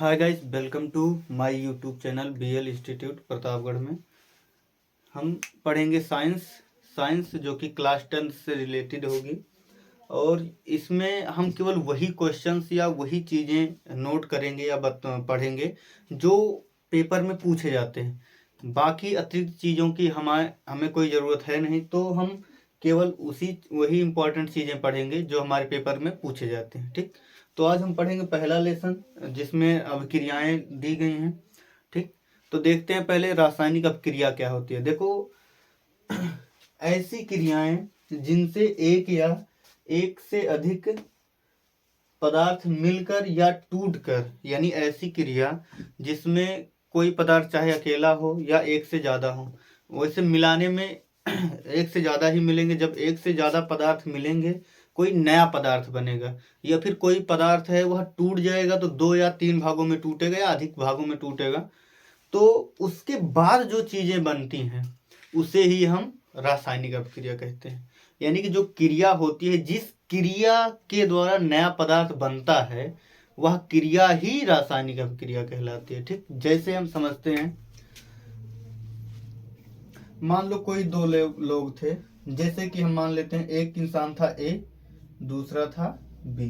Hi guys, welcome to my YouTube channel BL institute Pratapgarh में हम पढ़ेंगे साइंस जो कि क्लास 10 से रिलेटेड होगी। और इसमें हम केवल वही क्वेश्चंस या वही चीज़ें नोट करेंगे या पढ़ेंगे जो पेपर में पूछे जाते हैं। बाकी अतिरिक्त चीज़ों की हमें कोई ज़रूरत है नहीं, तो हम केवल वही इम्पोर्टेंट चीज़ें पढ़ेंगे जो हमारे पेपर में पूछे जाते हैं। ठीक, तो आज हम पढ़ेंगे पहला लेसन जिसमें अभिक्रियाएं दी गई हैं। ठीक, तो देखते हैं पहले रासायनिक अभिक्रिया क्या होती है। देखो, ऐसी क्रियाएं जिनसे एक या एक से अधिक पदार्थ मिलकर या टूटकर, यानी ऐसी क्रिया जिसमें कोई पदार्थ चाहे अकेला हो या एक से ज़्यादा हो, वैसे मिलाने में एक से ज़्यादा ही मिलेंगे। जब एक से ज़्यादा पदार्थ मिलेंगे कोई नया पदार्थ बनेगा, या फिर कोई पदार्थ है वह टूट जाएगा तो 2 या 3 भागों में टूटेगा या अधिक भागों में टूटेगा। तो उसके बाद जो चीज़ें बनती हैं उसे ही हम रासायनिक अभिक्रिया कहते हैं। यानी कि जो क्रिया होती है, जिस क्रिया के द्वारा नया पदार्थ बनता है, वह क्रिया ही रासायनिक अभिक्रिया कहलाती है। ठीक, जैसे हम समझते हैं, मान लो कोई दो लोग थे। जैसे कि हम मान लेते हैं एक इंसान था ए, दूसरा था बी।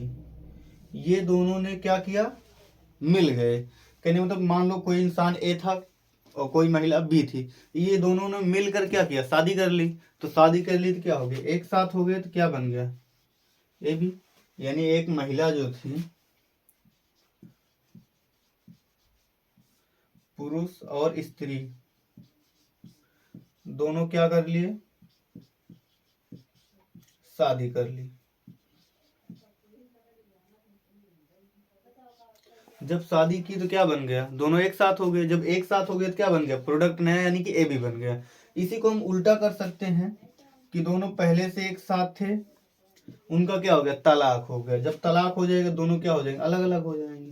ये दोनों ने क्या किया, मिल गए। कहने मतलब मान लो कोई इंसान ए था और कोई महिला बी थी। ये दोनों ने मिलकर क्या किया, शादी कर ली। तो शादी कर ली तो क्या हो गया, एक साथ हो गए तो क्या बन गया, ए बी। यानी एक महिला जो थी, पुरुष और स्त्री दोनों क्या कर लिए, शादी कर ली। जब शादी की तो क्या बन गया, दोनों एक साथ हो गए। जब एक साथ हो गए तो क्या बन गया, प्रोडक्ट नया, यानी कि ए बी बन गया। इसी को हम उल्टा कर सकते हैं कि दोनों पहले से एक साथ थे, उनका क्या हो गया, तलाक हो गया। जब तलाक हो जाएगा दोनों क्या हो जाएंगे, अलग अलग हो जाएंगे।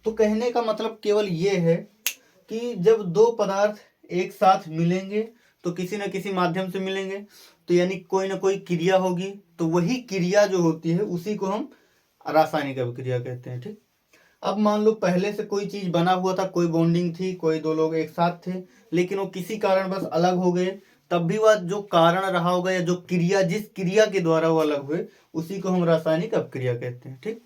तो कहने का मतलब केवल ये है कि जब दो पदार्थ एक साथ मिलेंगे तो किसी न किसी माध्यम से मिलेंगे, तो यानी कोई ना कोई क्रिया होगी। तो वही क्रिया जो होती है उसी को हम रासायनिक अभिक्रिया कहते हैं। ठीक, अब मान लो पहले से कोई चीज बना हुआ था, कोई बॉन्डिंग थी, कोई दो लोग एक साथ थे, लेकिन वो किसी कारण बस अलग हो गए। तब भी वह जो कारण रहा होगा या जो क्रिया, जिस क्रिया के द्वारा वो अलग हुए, उसी को हम रासायनिक अभिक्रिया कहते हैं। ठीक,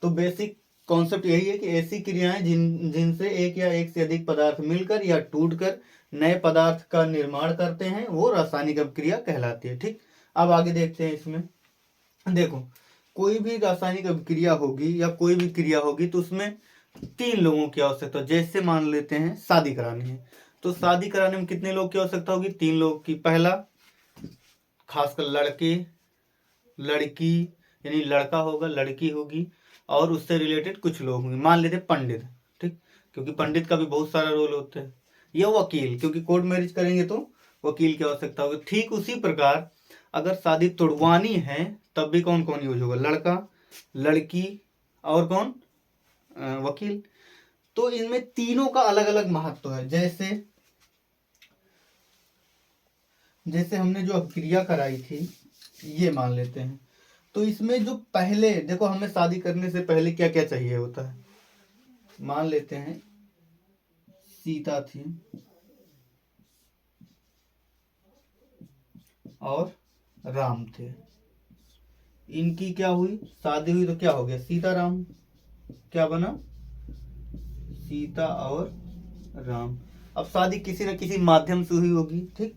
तो बेसिक कॉन्सेप्ट यही है कि ऐसी क्रियाएं जिनसे एक या एक से अधिक पदार्थ मिलकर या टूटकर नए पदार्थ का निर्माण करते हैं, वो रासायनिक अभिक्रिया कहलाती है। ठीक, अब आगे देखते हैं। इसमें देखो, कोई भी रासायनिक अभिक्रिया होगी या कोई भी क्रिया होगी तो उसमें 3 लोगों की आवश्यकता हो। जैसे मान लेते हैं शादी करानी है, तो शादी कराने में कितने लोग की आवश्यकता होगी, 3 लोग की। पहला, खासकर लड़के लड़की, यानी लड़का होगा, लड़की होगी, और उससे रिलेटेड कुछ लोग होंगे। मान लेते पंडित। ठीक, क्योंकि पंडित का भी बहुत सारा रोल होता है। या वकील, क्योंकि कोर्ट मैरिज करेंगे तो वकील की आवश्यकता होगी। ठीक उसी प्रकार अगर शादी तुड़वानी है तब भी कौन कौन यूज होगा, लड़का, लड़की और कौन, वकील। तो इनमें तीनों का अलग अलग महत्व है। जैसे जैसे हमने जो अभिक्रिया कराई थी, ये मान लेते हैं, तो इसमें जो पहले देखो, हमें शादी करने से पहले क्या क्या चाहिए होता है। मान लेते हैं सीता थी और राम थे। इनकी क्या हुई, शादी हुई, तो क्या हो गया, सीताराम। क्या बना, सीता और राम। अब शादी किसी न किसी माध्यम से हुई होगी। ठीक,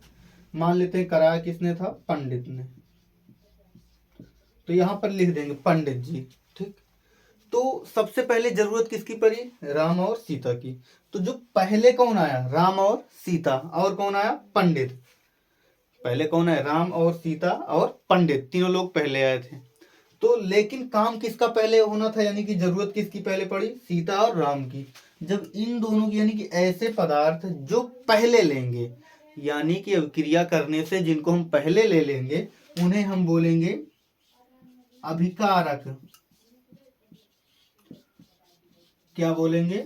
मान लेते हैं कराया किसने था, पंडित ने। तो यहां पर लिख देंगे पंडित जी। ठीक, तो सबसे पहले जरूरत किसकी पड़ी, राम और सीता की। तो जो पहले कौन आया, राम और सीता, और कौन आया, पंडित। पहले कौन है, राम और सीता और पंडित, तीनों लोग पहले आए थे। तो लेकिन काम किसका पहले होना था, यानी कि जरूरत किसकी पहले पड़ी, सीता और राम की। जब इन दोनों की, यानी कि ऐसे पदार्थ जो पहले लेंगे, यानी कि अभिक्रिया करने से जिनको हम पहले ले लेंगे, उन्हें हम बोलेंगे अभिकारक। क्या बोलेंगे,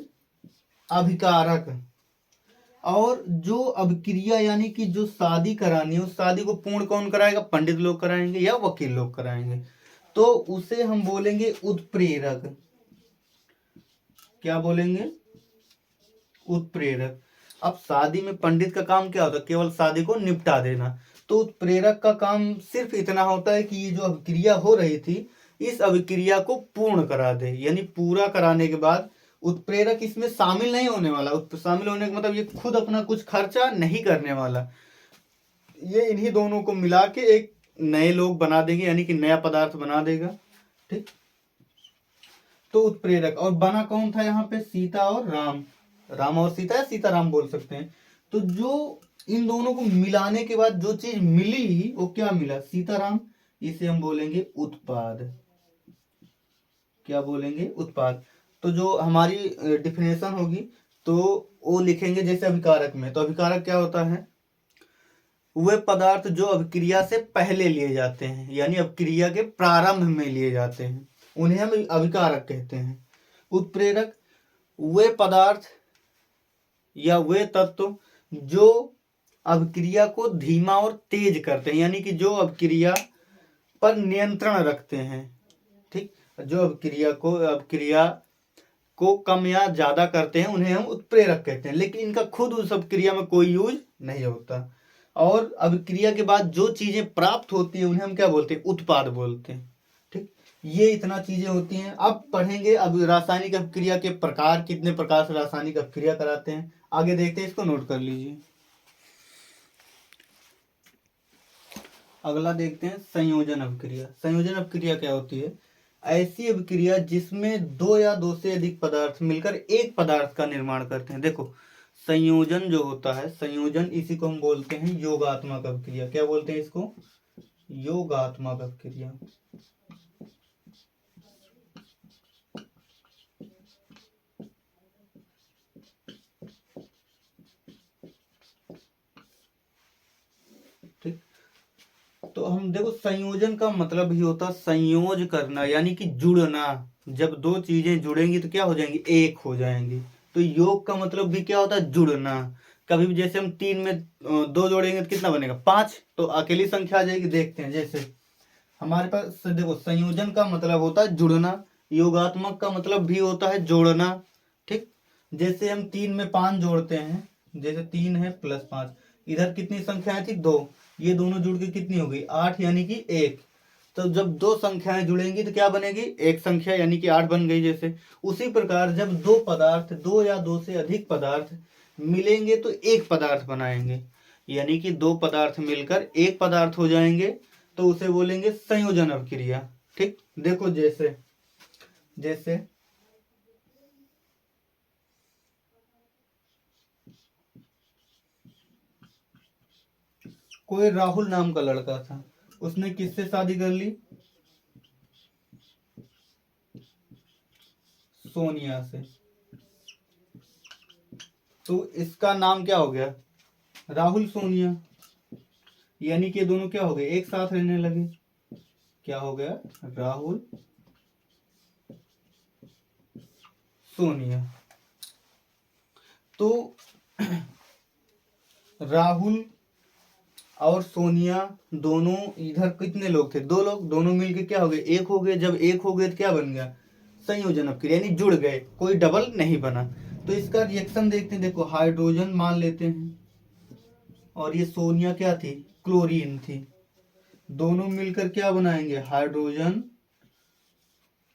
अभिकारक। और जो अभिक्रिया, यानी कि जो शादी करानी है, उस शादी को पूर्ण कौन कराएगा, पंडित लोग कराएंगे या वकील लोग कराएंगे। तो उसे हम बोलेंगे उत्प्रेरक। क्या बोलेंगे? उत्प्रेरक। अब शादी में पंडित का काम क्या होता है? केवल शादी को निपटा देना। तो उत्प्रेरक का काम सिर्फ इतना होता है कि ये जो अभिक्रिया हो रही थी इस अभिक्रिया को पूर्ण करा दे, यानी पूरा कराने के बाद उत्प्रेरक इसमें शामिल नहीं होने वाला। शामिल होने का मतलब ये खुद अपना कुछ खर्चा नहीं करने वाला, ये इन्हीं दोनों को मिला के एक नए लोग बना देंगे, यानी कि नया पदार्थ बना देगा। ठीक, तो उत्प्रेरक। और बना कौन था यहाँ पे? सीता और राम। राम और सीता या सीताराम बोल सकते हैं। तो जो इन दोनों को मिलाने के बाद जो चीज मिली वो क्या मिला? सीताराम। इसे हम बोलेंगे उत्पाद। क्या बोलेंगे? उत्पाद। तो जो हमारी डिफिनेशन होगी तो वो लिखेंगे जैसे अभिकारक में। तो अभिकारक क्या होता है? वे पदार्थ जो अभिक्रिया से पहले लिए जाते हैं, यानी अभिक्रिया के प्रारंभ में लिए जाते हैं, उन्हें हम अभिकारक कहते हैं। उत्प्रेरक वे पदार्थ या वे तत्व जो अभिक्रिया को धीमा और तेज करते हैं, यानी कि जो अभिक्रिया पर नियंत्रण रखते हैं। ठीक, जो अभिक्रिया को कम या ज्यादा करते हैं उन्हें हम उत्प्रेरक कहते हैं, लेकिन इनका खुद उस अभिक्रिया में कोई यूज नहीं होता। और अभिक्रिया के बाद जो चीजें प्राप्त होती है उन्हें हम क्या बोलते हैं? उत्पाद बोलते हैं। ठीक, ये इतना चीजें होती हैं। अब पढ़ेंगे अब रासायनिक अभिक्रिया के प्रकार, कितने प्रकार से रासायनिक अभिक्रिया कराते हैं, आगे देखते हैं, इसको नोट कर लीजिए। अगला देखते हैं संयोजन अभिक्रिया। संयोजन अभिक्रिया क्या होती है? ऐसी अभिक्रिया जिसमें दो या दो से अधिक पदार्थ मिलकर एक पदार्थ का निर्माण करते हैं। देखो संयोजन जो होता है, संयोजन इसी को हम बोलते हैं योगात्मक अभिक्रिया। क्या बोलते हैं इसको? योगात्मक अभिक्रिया। ठीक, तो हम देखो संयोजन का मतलब ही होता संयोज करना, यानी कि जुड़ना। जब दो चीजें जुड़ेंगी तो क्या हो जाएंगी? एक हो जाएंगी। तो योग का मतलब भी क्या होता है? जुड़ना। कभी भी जैसे हम 3 में 2 जोड़ेंगे तो कितना बनेगा? 5। तो अकेली संख्या आ जाएगी। देखते हैं, जैसे हमारे पास देखो संयोजन का मतलब होता है जुड़ना, योगात्मक का मतलब भी होता है जोड़ना। ठीक, जैसे हम 3 में 5 जोड़ते हैं, जैसे 3 है प्लस 5, इधर कितनी संख्याएं थी? 2। ये दोनों जुड़ के कितनी हो गई? 8, यानी कि 1। तो जब दो संख्याएं जुड़ेंगी तो क्या बनेगी? एक संख्या, यानी कि 8 बन गई। जैसे उसी प्रकार जब दो पदार्थ, दो या दो से अधिक पदार्थ मिलेंगे तो एक पदार्थ बनाएंगे, यानी कि दो पदार्थ मिलकर एक पदार्थ हो जाएंगे, तो उसे बोलेंगे संयोजन अभिक्रिया। ठीक, देखो जैसे जैसे कोई राहुल नाम का लड़का था, उसने किससे शादी कर ली? सोनिया से। तो इसका नाम क्या हो गया? राहुल सोनिया। यानी कि दोनों क्या हो गए? एक साथ रहने लगे। क्या हो गया? राहुल सोनिया। तो राहुल और सोनिया दोनों, इधर कितने लोग थे? 2 लोग। दोनों मिलके क्या हो गए? एक हो गए। जब एक हो गए तो क्या बन गया? संयोजन अभिक्रिया, यानी जुड़ गए, कोई डबल नहीं बना। तो इसका रिएक्शन देखते हैं। देखो हाइड्रोजन मान लेते हैं और ये सोनिया क्या थी? क्लोरीन थी। दोनों मिलकर क्या बनाएंगे? Hydrogen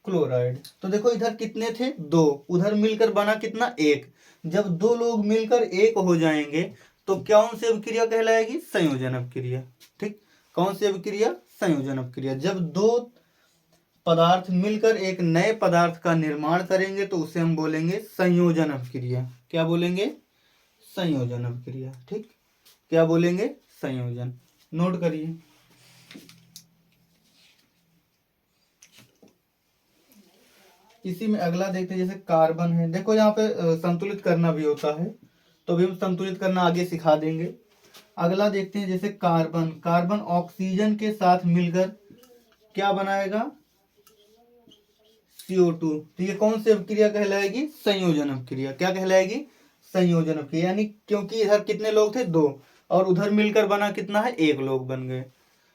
chloride. तो देखो इधर कितने थे? 2। उधर मिलकर बना कितना? 1। जब 2 लोग मिलकर एक हो जाएंगे तो कौन सी अभिक्रिया कहलाएगी? संयोजन अभिक्रिया। ठीक, कौन सी अभिक्रिया? संयोजन अभिक्रिया। जब दो पदार्थ मिलकर एक नए पदार्थ का निर्माण करेंगे तो उसे हम बोलेंगे संयोजन अभिक्रिया। क्या बोलेंगे? संयोजन अभिक्रिया। ठीक, क्या बोलेंगे? संयोजन। नोट करिए। इसी में अगला देखते हैं, जैसे कार्बन है। देखो यहाँ पे संतुलित करना भी होता है, तो भी हम संतुलित करना आगे सिखा देंगे। अगला देखते हैं, जैसे कार्बन। कार्बन ऑक्सीजन के साथ मिलकर क्या बनाएगा? CO2। तो ये कौन सी अभिक्रिया कहलाएगी? संयोजन अभिक्रिया। क्या कहलाएगी? संयोजन अभिक्रिया। यानी क्योंकि इधर कितने लोग थे? 2, और उधर मिलकर बना कितना है? 1 लोग बन गए।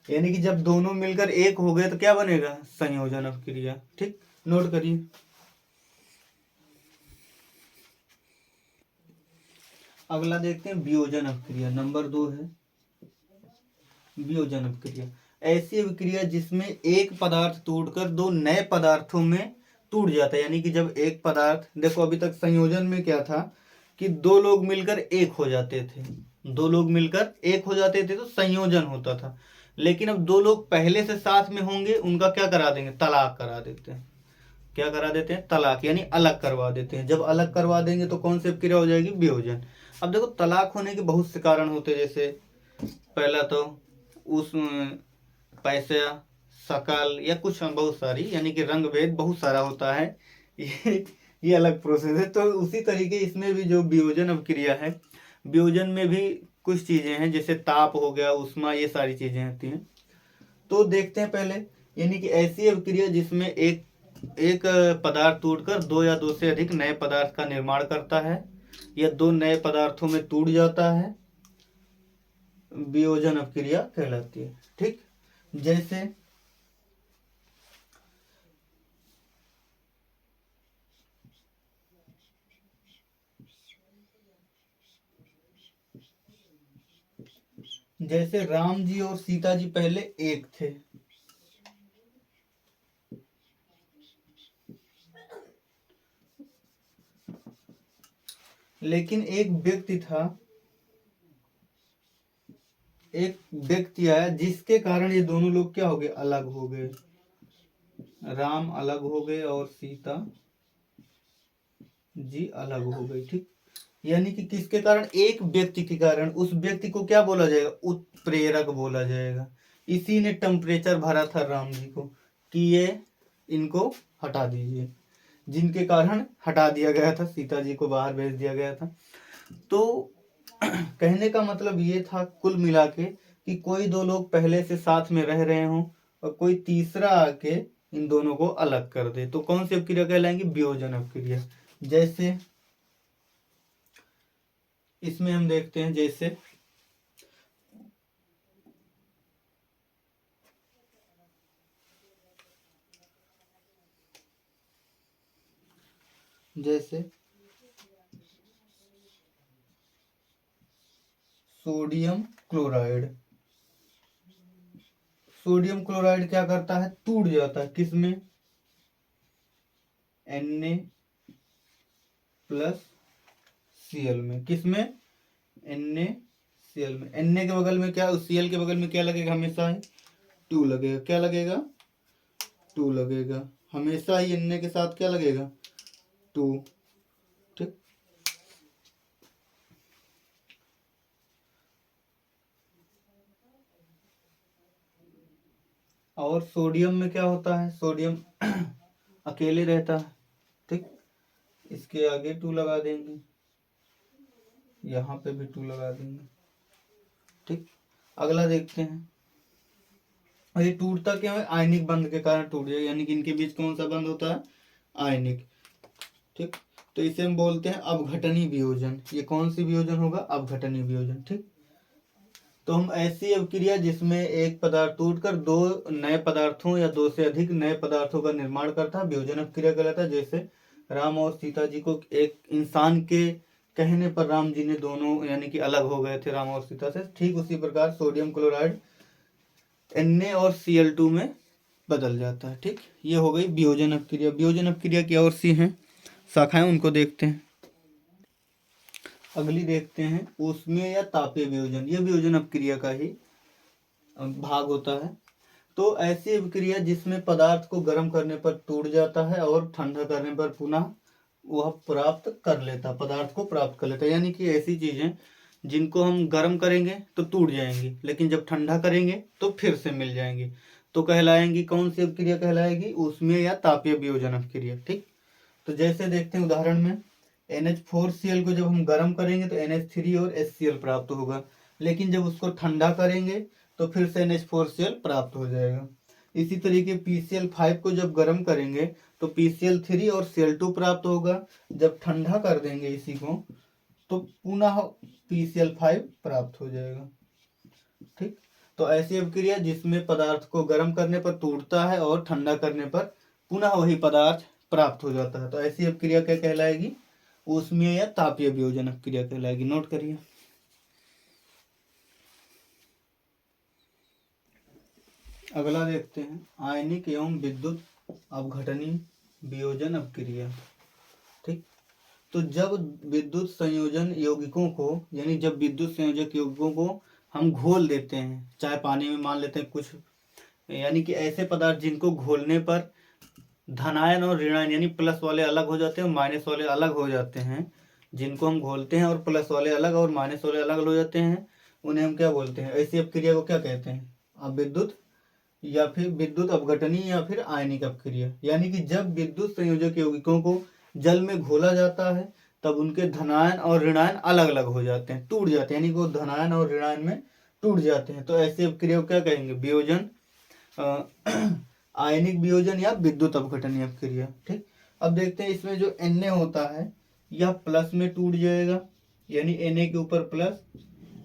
यानी कि जब दोनों मिलकर एक हो गए तो क्या बनेगा? संयोजन अभिक्रिया। ठीक, नोट करिए। अगला देखते हैं वियोजन अपक्रिया, नंबर 2 है वियोजन अपक्रिया। ऐसी अभिक्रिया जिसमें एक पदार्थ टूटकर दो नए पदार्थों में टूट जाता है। यानी कि जब एक पदार्थ, देखो अभी तक संयोजन में क्या था कि दो लोग मिलकर एक हो जाते थे, दो लोग मिलकर एक हो जाते थे तो संयोजन होता था। लेकिन अब दो लोग पहले से साथ में होंगे, उनका क्या करा देंगे, तलाक करा देते हैं। क्या करा देते हैं, तलाक, यानी अलग करवा देते हैं। जब अलग करवा देंगे तो कौन सी क्रिया हो जाएगी, वियोजन। अब देखो तलाक होने के बहुत से कारण होते हैं, जैसे पहला तो उस पैसा, सकाल या कुछ बहुत सारी, यानी कि रंग भेद बहुत सारा होता है। ये अलग प्रोसेस है। तो उसी तरीके इसमें भी जो वियोजन अभिक्रिया है, वियोजन में भी कुछ चीजें हैं, जैसे ताप हो गया, उष्मा, ये सारी चीजें होती हैं। तो देखते हैं पहले, यानी कि ऐसी अभिक्रिया जिसमें एक पदार्थ टूटकर दो या दो से अधिक नए पदार्थ का निर्माण करता है या दो नए पदार्थों में टूट जाता है, वियोजन अपक्रिया कहलाती है। ठीक, जैसे राम जी और सीता जी पहले एक थे, लेकिन एक व्यक्ति आया जिसके कारण ये दोनों लोग क्या हो गए, अलग हो गए। राम अलग हो गए और सीता जी अलग हो गई। ठीक, यानी कि किसके कारण, एक व्यक्ति के कारण। उस व्यक्ति को क्या बोला जाएगा, उत्प्रेरक बोला जाएगा। इसी ने टेम्परेचर भरा था राम जी को कि ये इनको हटा दीजिए, जिनके कारण हटा दिया गया था, सीता जी को बाहर भेज दिया गया था। तो कहने का मतलब ये था कुल मिला के कि कोई दो लोग पहले से साथ में रह रहे हों और कोई तीसरा आके इन दोनों को अलग कर दे, तो कौन सी अपक्रिया कहलाएंगी, वियोजन अपक्रिया। जैसे इसमें हम देखते हैं, जैसे सोडियम क्लोराइड। सोडियम क्लोराइड क्या करता है, टूट जाता है, किसमें, Na प्लस Cl में। किसमें, NaCl में। Na के बगल में क्या, उस Cl के बगल में क्या लगेगा, हमेशा ही 2 लगेगा। क्या लगेगा, 2 लगेगा। हमेशा ही Na के साथ क्या लगेगा, 2। ठीक, और सोडियम में क्या होता है, सोडियम अकेले रहता है। ठीक, इसके आगे 2 लगा देंगे, यहाँ पे भी 2 लगा देंगे। ठीक, अगला देखते हैं। और ये टूटता क्या है, आयनिक बंध के कारण टूट जाएगा, यानी कि इनके बीच कौन सा बंध होता है, आयनिक। ठीक, तो इसे हम बोलते हैं अपघटनी वियोजन। ये कौन सी वियोजन होगा, अपघटनी वियोजन। ठीक, तो हम ऐसी अभिक्रिया जिसमें एक पदार्थ टूटकर दो नए पदार्थों या दो से अधिक नए पदार्थों का निर्माण करता है, वियोजन अभिक्रिया कहलाता है। जैसे राम और सीता जी को एक इंसान के कहने पर राम जी ने दोनों, यानी कि अलग हो गए थे राम और सीता से, ठीक उसी प्रकार सोडियम क्लोराइड Na और Cl2 में बदल जाता है। ठीक, ये हो गई वियोजन अपक्रिया। वियोजन अपक्रिया की और सी हैं शाखाएं, उनको देखते हैं। अगली देखते हैं ऊष्मीय या तापीय वियोजन। ये वियोजन अपक्रिया का ही भाग होता है। तो ऐसी अभिक्रिया जिसमें पदार्थ को गर्म करने पर टूट जाता है और ठंडा करने पर पुनः वह प्राप्त कर लेता, पदार्थ को प्राप्त कर लेता है। यानी कि ऐसी चीजें जिनको हम गर्म करेंगे तो टूट जाएंगी, लेकिन जब ठंडा करेंगे तो फिर से मिल जाएंगी, तो कहलाएंगी, कौन सी अभिक्रिया कहलाएगी, ऊष्मीय या तापीय वियोजन अभिक्रिया। ठीक, तो जैसे देखते हैं उदाहरण में, NH4Cl को जब हम गर्म करेंगे तो NH3 और HCl प्राप्त होगा, लेकिन जब उसको ठंडा करेंगे तो फिर से NH4Cl प्राप्त हो जाएगा। इसी तरीके PCl5 को जब गर्म करेंगे तो PCl3 और Cl2 प्राप्त होगा, जब ठंडा कर देंगे इसी को तो पुनः PCl5 प्राप्त हो जाएगा। ठीक, तो ऐसी अभिक्रिया जिसमें पदार्थ को गर्म करने पर टूटता है और ठंडा करने पर पुनः वही पदार्थ प्राप्त हो जाता है, तो ऐसी अभिक्रिया क्या कहलाएगी, ऊष्मीय या तापीय वियोजन अपक्रिया कहलाएगी। नोट करिए। अगला देखते हैं आयनिक एवं विद्युत अपघटनीय वियोजन अपक्रिया। ठीक, तो जब विद्युत संयोजन यौगिकों को, यानी जब विद्युत संयोजक यौगिकों को हम घोल देते हैं, चाहे पानी में मान लेते हैं कुछ, यानी कि ऐसे पदार्थ जिनको घोलने पर धनायन और ऋणायन यानी प्लस वाले अलग हो जाते हैं और माइनस वाले अलग हो जाते हैं, जिनको हम घोलते हैं और प्लस वाले अलग और माइनस वाले अलग हो जाते हैं, उन्हें हम क्या बोलते हैं? ऐसी अपक्रिया को क्या कहते हैं? अब विद्युत या फिर विद्युत अपघटनीय या फिर आयनिक अपक्रिया। यानी कि जब विद्युत संयोजक यौगिकों को जल में घोला जाता है तब उनके धनायन और ऋणायन अलग अलग हो जाते हैं, टूट जाते हैं, यानी कि वो धनायन और ऋणायन में टूट जाते हैं। तो ऐसी अपक्रिया को क्या कहेंगे? वियोजन, आयनिक वियोजन या विद्युत अपघटनीय अपक्रिया। ठीक, अब देखते हैं इसमें जो Na होता है यह प्लस में टूट जाएगा, यानी Na के ऊपर प्लस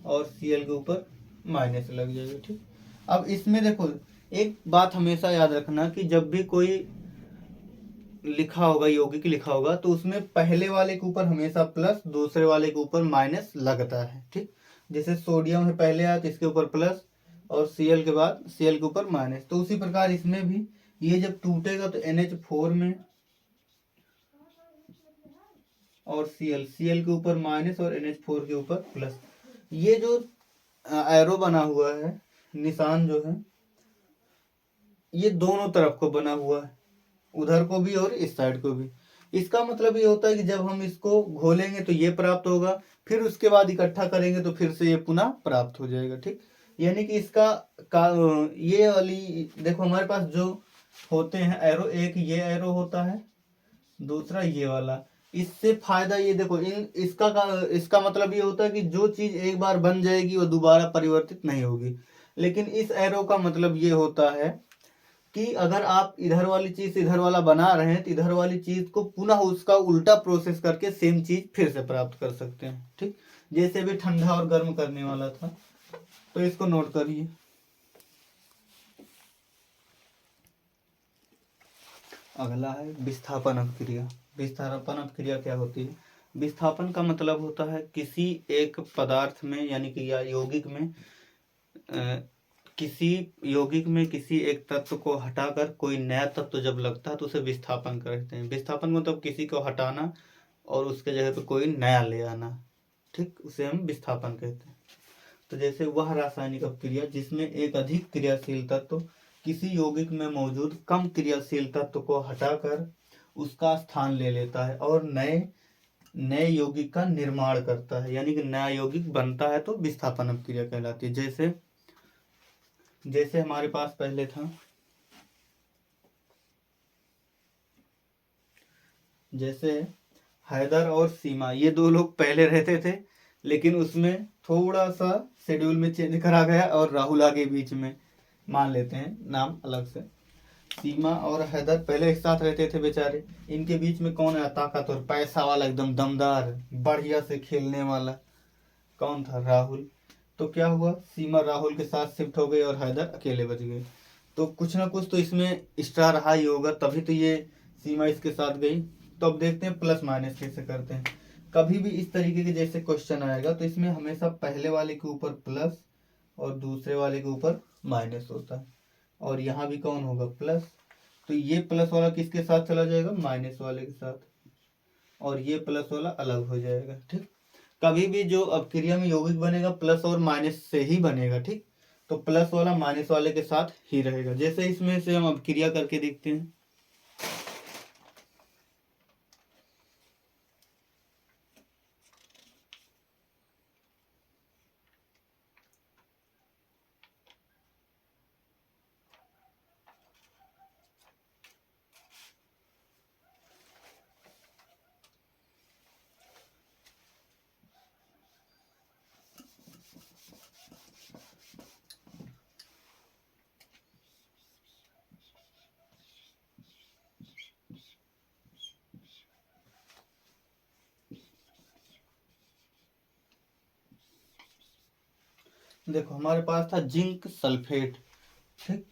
और Cl के ऊपर माइनस लग जाएगा। ठीक, अब इसमें देखो एक बात हमेशा याद रखना कि जब भी कोई लिखा होगा, यौगिक लिखा होगा, तो उसमें पहले वाले के ऊपर हमेशा प्लस, दूसरे वाले के ऊपर माइनस लगता है। ठीक, जैसे सोडियम है पहले आया तो इसके ऊपर प्लस और Cl के बाद Cl के ऊपर माइनस, तो उसी प्रकार इसमें भी ये जब टूटेगा तो NH4 में और Cl के ऊपर माइनस और NH4 के ऊपर प्लस। ये जो एरो बना हुआ है, निशान जो है, ये दोनों तरफ को बना हुआ है, उधर को भी और इस साइड को भी। इसका मतलब ये होता है कि जब हम इसको घोलेंगे तो ये प्राप्त होगा, फिर उसके बाद इकट्ठा करेंगे तो फिर से ये पुनः प्राप्त हो जाएगा। ठीक, यानी कि इसका ये वाली देखो हमारे पास जो होते हैं एरो, एक ये एरो होता है, दूसरा ये वाला। इससे फायदा ये देखो, इसका मतलब ये होता है कि जो चीज एक बार बन जाएगी वो दोबारा परिवर्तित नहीं होगी। लेकिन इस एरो का मतलब ये होता है कि अगर आप इधर वाली चीज से इधर वाला बना रहे हैं तो इधर वाली चीज को पुनः उसका उल्टा प्रोसेस करके सेम चीज फिर से प्राप्त कर सकते हैं। ठीक, जैसे भी ठंडा और गर्म करने वाला था, तो इसको नोट करिए। अगला है विस्थापन अपक्रिया। विस्थापन अपक्रिया क्या होती है? विस्थापन का मतलब होता है किसी एक पदार्थ में, यानी कि या यौगिक में, किसी यौगिक में किसी एक तत्व को हटाकर कोई नया तत्व जब लगता है तो उसे विस्थापन कहते हैं। विस्थापन मतलब किसी को हटाना और उसके जगह पे कोई नया ले आना। ठीक, उसे हम विस्थापन कहते हैं। तो जैसे वह रासायनिक अपक्रिया जिसमें एक अधिक क्रियाशील तत्व किसी यौगिक में मौजूद कम क्रियाशील तत्व को हटाकर उसका स्थान ले लेता है और नए यौगिक का निर्माण करता है, यानी कि नया यौगिक बनता है, तो विस्थापन अपक्रिया कहलाती है। जैसे हमारे पास पहले था, जैसे हैदर और सीमा, ये दो लोग पहले रहते थे, लेकिन उसमें थोड़ा सा शेड्यूल में चेंज करा गया और राहुल आगे बीच में, मान लेते हैं नाम अलग से। सीमा और हैदर पहले एक साथ रहते थे बेचारे, इनके बीच में कौन है ताकत और पैसा वाला, एकदम दमदार बढ़िया से खेलने वाला? कौन था? राहुल। तो क्या हुआ, सीमा राहुल के साथ शिफ्ट हो गई और हैदर अकेले बच गए। तो कुछ ना कुछ तो इसमें एक्स्ट्रा रहा ही होगा, तभी तो ये सीमा इसके साथ गई। तो अब देखते हैं प्लस माइनस कैसे करते हैं। कभी भी इस तरीके के जैसे क्वेश्चन आएगा तो इसमें हमेशा पहले वाले के ऊपर प्लस और दूसरे वाले के ऊपर माइनस होता है, और यहाँ भी कौन होगा? प्लस। तो ये प्लस वाला किसके साथ चला जाएगा? माइनस वाले के साथ, और ये प्लस वाला अलग हो जाएगा। ठीक, कभी भी जो अपक्रिया में यौगिक बनेगा प्लस और माइनस से ही बनेगा। ठीक, तो प्लस वाला माइनस वाले के साथ ही रहेगा। जैसे इसमें से हम अपक्रिया करके देखते हैं। देखो हमारे पास था जिंक सल्फेट। ठीक,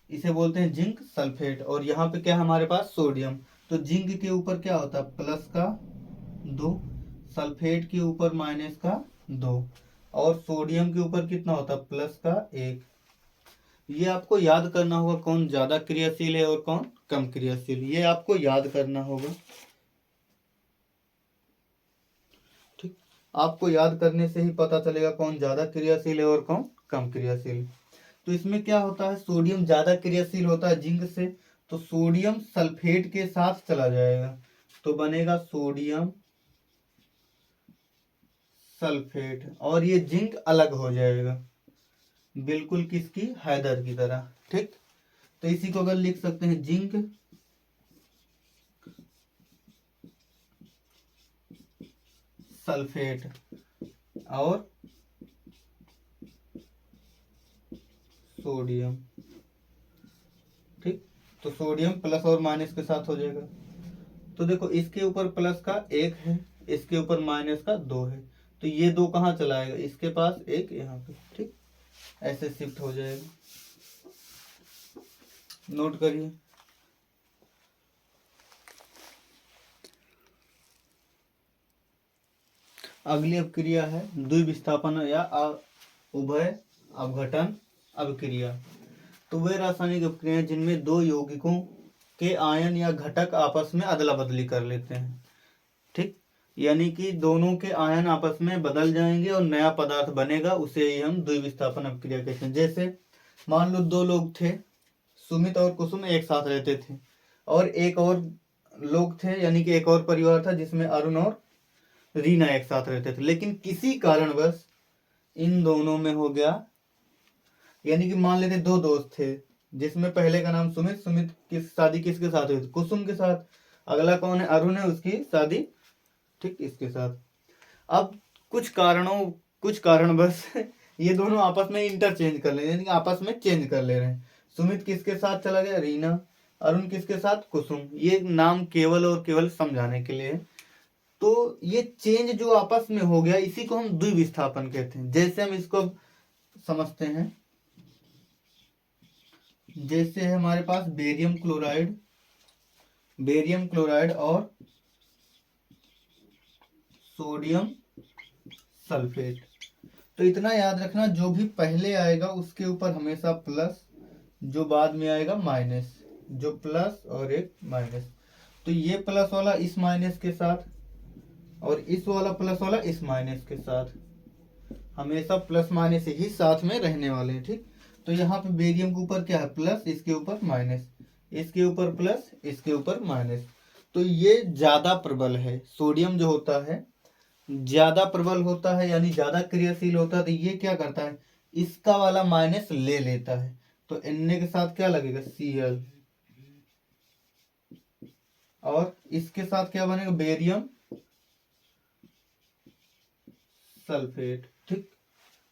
इसे बोलते हैं जिंक सल्फेट, और यहाँ पे क्या हमारे पास? सोडियम। तो जिंक के ऊपर क्या होता है? प्लस का 2, सल्फेट के ऊपर माइनस का 2, और सोडियम के ऊपर कितना होता है प्लस का 1। ये आपको याद करना होगा कौन ज्यादा क्रियाशील है और कौन कम क्रियाशील, ये आपको याद करना होगा। ठीक, आपको याद करने से ही पता चलेगा कौन ज्यादा क्रियाशील है और कौन कम क्रियाशील। तो इसमें क्या होता है, सोडियम ज्यादा क्रियाशील होता है जिंक से, तो सोडियम सल्फेट के साथ चला जाएगा, तो बनेगा सोडियम सल्फेट, और ये जिंक अलग हो जाएगा, बिल्कुल किसकी, हैदर की तरह। ठीक, तो इसी को अगर लिख सकते हैं जिंक सल्फेट और सोडियम। ठीक, तो सोडियम प्लस और माइनस के साथ हो जाएगा। तो देखो इसके ऊपर प्लस का 1 है, इसके ऊपर माइनस का 2 है, तो ये 2 कहाँ चला आएगा, इसके पास 1 यहाँ पे। ठीक, ऐसे शिफ्ट हो जाएगा, नोट करिए। अगली अभिक्रिया है द्विविस्थापन या उभय अपघटन अभिक्रिया। तो वे रासायनिक अभिक्रियाएं जिनमें दो यौगिकों के आयन या घटक आपस में अदला बदली कर लेते हैं। ठीक, यानी कि दोनों के आयन आपस में बदल जाएंगे और नया पदार्थ बनेगा, उसे ही हम द्विविस्थापन अभिक्रिया कहते हैं। जैसे मान लो 2 लोग थे, सुमित और कुसुम एक साथ रहते थे, और एक और लोग थे, यानी कि एक और परिवार था जिसमें अरुण और रीना एक साथ रहते थे, लेकिन किसी कारणवश इन दोनों में हो गया, यानी कि मान लेते 2 दोस्त थे जिसमें पहले का नाम सुमित, सुमित की शादी किसके साथ हुई थी, कुसुम के साथ। अगला कौन है, अरुण है, उसकी शादी ठीक इसके साथ। अब कुछ कारणवश ये दोनों आपस में इंटरचेंज कर ले, यानी कि आपस में चेंज कर ले रहे हैं। सुमित किसके साथ चला गया, रीना, अरुण किसके साथ, कुसुम। ये नाम केवल और केवल समझाने के लिए है। तो ये चेंज जो आपस में हो गया, इसी को हम द्विविस्थापन कहते हैं। जैसे हम इसको समझते हैं, जैसे है हमारे पास बेरियम क्लोराइड और सोडियम सल्फेट। तो इतना याद रखना, जो भी पहले आएगा उसके ऊपर हमेशा प्लस, जो बाद में आएगा माइनस, जो प्लस और एक माइनस। तो ये प्लस वाला इस माइनस के साथ और इस वाला प्लस वाला इस माइनस के साथ, हमेशा प्लस माइनस ही साथ में रहने वाले हैं। ठीक, तो यहाँ पे बेरियम के ऊपर क्या है, प्लस, इसके ऊपर माइनस, इसके ऊपर प्लस, इसके ऊपर माइनस। तो ये ज्यादा प्रबल है, सोडियम जो होता है ज्यादा प्रबल होता है, यानी ज्यादा क्रियाशील होता है। तो ये क्या करता है, इसका वाला माइनस ले लेता है, तो Na के साथ क्या लगेगा, Cl, और इसके साथ क्या बनेगा, बेरियम सल्फेट। ठीक,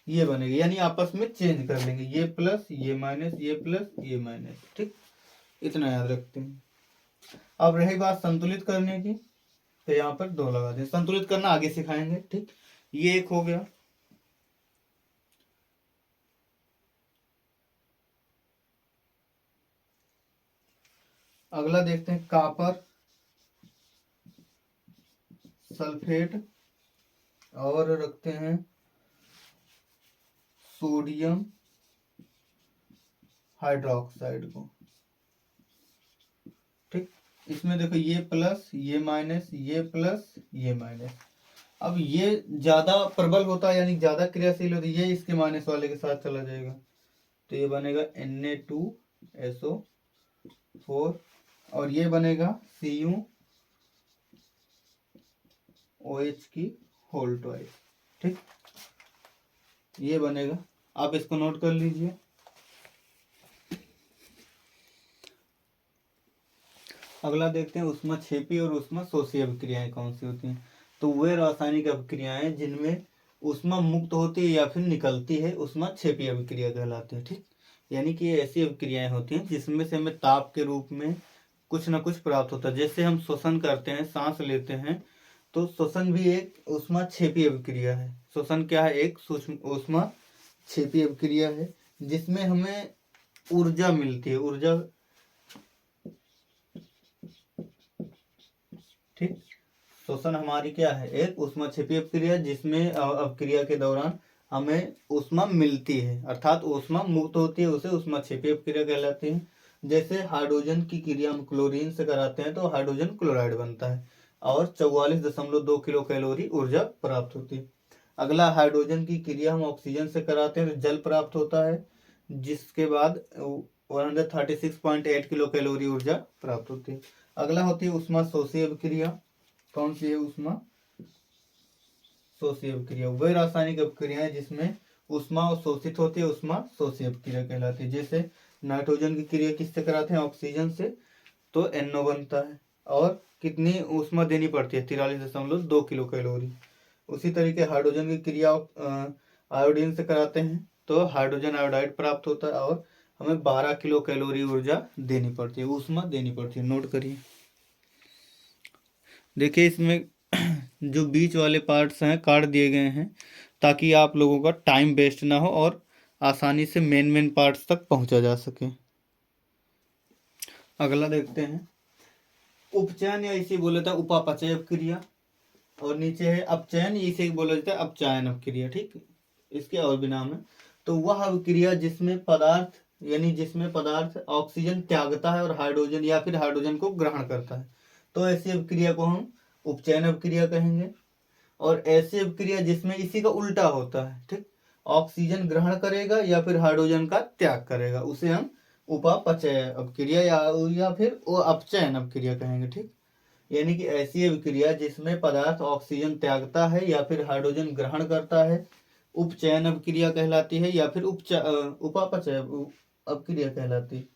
ये बनेगा, यानी आपस में चेंज कर लेंगे, ये प्लस ये माइनस, ये प्लस ये माइनस। ठीक, इतना याद रखते हैं। अब रही बात संतुलित करने की, तो यहाँ पर 2 लगा दें, संतुलित करना आगे सिखाएंगे। ठीक, ये एक हो गया। अगला देखते हैं कॉपर सल्फेट और रखते हैं सोडियम हाइड्रोक्साइड को। ठीक, इसमें देखो ये प्लस ये माइनस, ये प्लस ये माइनस। अब ये ज्यादा प्रबल होता है, यानी ज्यादा क्रियाशील होता है, ये इसके माइनस वाले के साथ चला जाएगा, तो ये बनेगा Na2SO4, और ये बनेगा CuOH की होल ट्वाइस। ठीक, ये बनेगा, आप इसको नोट कर लीजिए। अगला देखते हैं ऊष्माक्षेपी और ऊष्माशोषी अभिक्रियाएं कौन सी होती हैं। तो वे रासायनिक अभिक्रियाएं जिनमें ऊष्मा मुक्त होती है या फिर निकलती है, ऊष्माक्षेपी अभिक्रिया कहलाते हैं। ठीक, यानी कि ये ऐसी अभिक्रियाएं होती हैं जिसमें से हमें ताप के रूप में कुछ ना कुछ प्राप्त होता है। जैसे हम श्वसन करते हैं, सांस लेते हैं, तो श्वसन भी एक ऊष्माक्षेपी अभिक्रिया है। श्वसन क्या है, एक सूक्ष्म ऊष्माक्षेपी अभिक्रिया है, जिसमें हमें ऊर्जा मिलती है, ऊर्जा। ठीक, श्वसन हमारी क्या है, एक ऊष्माक्षेपी अपक्रिया जिसमें अपक्रिया के दौरान हमें ऊष्मा मिलती है अर्थात ऊष्मा मुक्त होती है, उसे ऊष्माक्षेपी अपक्रिया कहलाती है। जैसे हाइड्रोजन की क्रिया हम क्लोरीन से कराते हैं तो हाइड्रोजन क्लोराइड बनता है और 44.2 किलो कैलोरी ऊर्जा प्राप्त होती है। अगला हाइड्रोजन की क्रिया हम ऑक्सीजन से कराते हैं तो जल प्राप्त होता है, जिसके बाद 136.8 किलो कैलोरी ऊर्जा प्राप्त होती है। अगला होती है ऊष्मा शोषी अपक्रिया। कौन सी है ऊष्मा शोषी अपक्रिया? वह रासायनिक अपक्रिया है जिसमें ऊष्मा शोषित होती है, ऊष्मा शोषी अपक्रिया कहलाती है। जैसे नाइट्रोजन की क्रिया किससे कराते हैं, ऑक्सीजन से, तो NO बनता है और कितनी ऊष्मा देनी पड़ती है, 43.2 किलो कैलोरी। उसी तरीके हाइड्रोजन की क्रिया आयोडीन से कराते हैं तो हाइड्रोजन आयोडाइड प्राप्त होता है और हमें 12 किलो कैलोरी ऊर्जा देनी पड़ती है, ऊष्मा देनी पड़ती है। नोट करिए। देखिए इसमें जो बीच वाले पार्ट्स हैं काट दिए गए हैं ताकि आप लोगों का टाइम वेस्ट ना हो और आसानी से मेन पार्ट्स तक पहुंचा जा सके। अगला देखते हैं उपचयन, या इसे बोला जाता है उपापचय अपक्रिया, और नीचे है अपचयन, इसे बोला जाता है अपचायन अपक्रिया। ठीक, इसके और भी नाम है। तो वह अपक्रिया जिसमें पदार्थ ऑक्सीजन त्यागता है और हाइड्रोजन या फिर हाइड्रोजन को ग्रहण करता है, तो ऐसी अपक्रिया को हम उपचयन अपक्रिया कहेंगे। और ऐसी अपक्रिया जिसमें इसी का उल्टा होता है, ठीक, ऑक्सीजन ग्रहण करेगा या फिर हाइड्रोजन का त्याग करेगा, उसे हम उपापचय अपक्रिया या फिर वो अपचयन अपक्रिया कहेंगे। ठीक, यानी कि ऐसी अपक्रिया जिसमें पदार्थ ऑक्सीजन त्यागता है या फिर हाइड्रोजन ग्रहण करता है उपचयन अपक्रिया कहलाती है या फिर उपापचय अपक्रिया कहलाती है।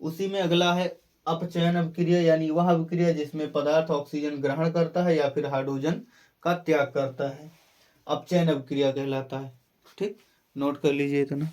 उसी में अगला है अपचयन अपक्रिया, यानी वह अपक्रिया जिसमें पदार्थ ऑक्सीजन ग्रहण करता है या फिर हाइड्रोजन का त्याग करता है, अपचयन अपक्रिया कहलाता है। ठीक, नोट कर लीजिए इतना।